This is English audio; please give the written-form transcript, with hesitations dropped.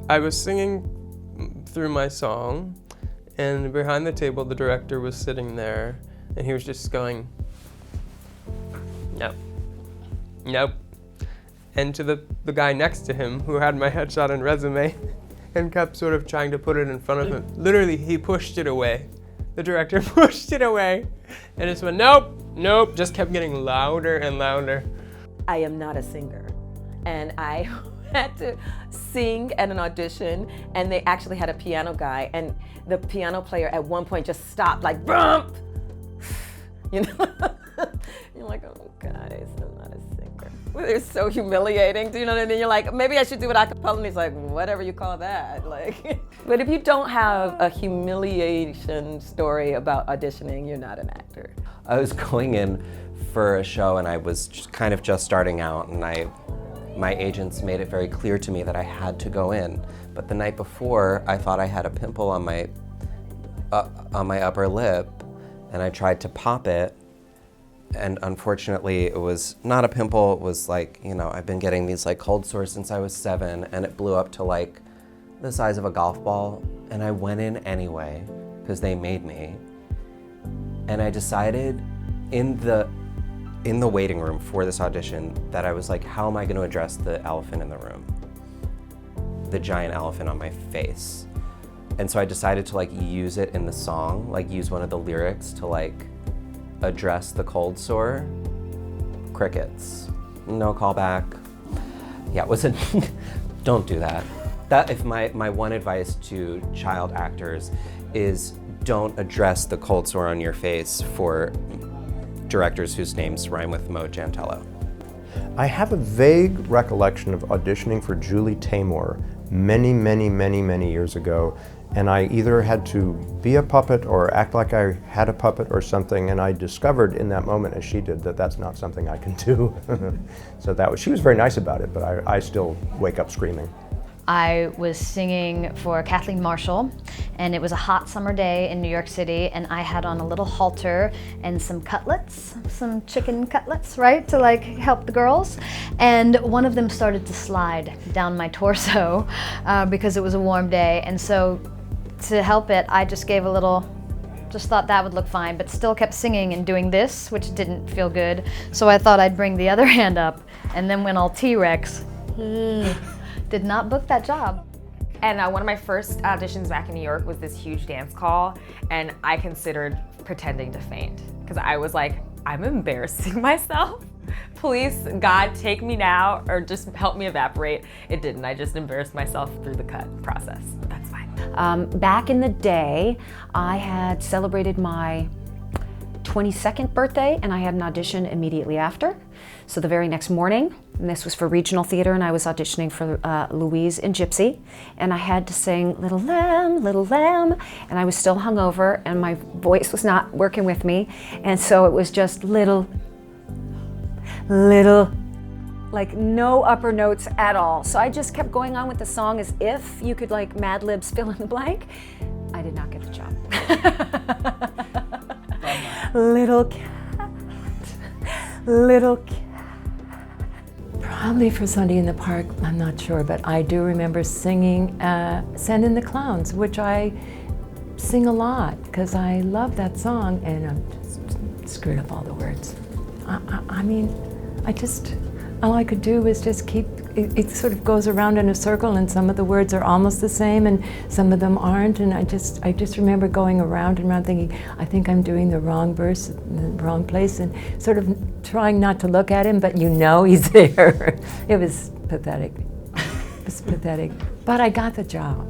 I was singing through my song, and behind the table the director was sitting there, and he was just going, nope, nope. And to the guy next to him, who had my headshot and resume, and kept sort of trying to put it in front of him. Literally, he pushed it away. The director pushed it away, and just went, nope, nope, just kept getting louder and louder. I am not a singer, and I had to sing at an audition, and they actually had a piano guy, and the piano player at one point just stopped, like, bump! You know? You're like, oh guys, I'm not a singer. It's so humiliating, do you know what I mean? You're like, maybe I should do it a cappella, and he's like, whatever you call that. Like, but if you don't have a humiliation story about auditioning, you're not an actor. I was going in for a show, and I was kind of just starting out, and my agents made it very clear to me that I had to go in. But the night before, I thought I had a pimple on my upper lip, and I tried to pop it, and unfortunately it was not a pimple. It was like, you know, I've been getting these like cold sores since I was 7, and it blew up to like the size of a golf ball, and I went in anyway because they made me. And I decided in the waiting room for this audition that I was like, how am I going to address the elephant in the room? The giant elephant on my face. And so I decided to like use it in the song, like use one of the lyrics to like address the cold sore. Crickets. No callback. Yeah, it wasn't, don't do that. That, if my one advice to child actors is don't address the cold sore on your face for directors whose names rhyme with Mo Jantello. I have a vague recollection of auditioning for Julie Taymor many years ago, and I either had to be a puppet or act like I had a puppet or something, and I discovered in that moment, as she did, that that's not something I can do. So she was very nice about it, but I still wake up screaming. I was singing for Kathleen Marshall, and it was a hot summer day in New York City, and I had on a little halter and some cutlets, some chicken cutlets, right, to like help the girls. And one of them started to slide down my torso because it was a warm day, and so to help it, I just gave a little, just thought that would look fine, but still kept singing and doing this, which didn't feel good. So I thought I'd bring the other hand up, and then went all T-Rex. Did not book that job. And one of my first auditions back in New York was this huge dance call, and I considered pretending to faint because I was like, I'm embarrassing myself. Please, God, take me now, or just help me evaporate. It didn't. I just embarrassed myself through the cut process. But that's fine. Back in the day, I had celebrated my 22nd birthday, and I had an audition immediately after. So the very next morning, and this was for regional theater, and I was auditioning for Louise in Gypsy, and I had to sing Little Lamb, and I was still hungover, and my voice was not working with me, and so it was just little, like no upper notes at all. So I just kept going on with the song as if you could like Mad Libs fill in the blank. I did not get the job. Little cat. Probably for Sunday in the Park, I'm not sure, but I do remember singing Send in the Clowns, which I sing a lot because I love that song, and I'm just screwed up all the words. I mean, all I could do was just keep, it sort of goes around in a circle, and some of the words are almost the same and some of them aren't, and I just remember going around and around thinking, I think I'm doing the wrong verse in the wrong place, and sort of trying not to look at him, but you know he's there. It was pathetic. It was pathetic. But I got the job.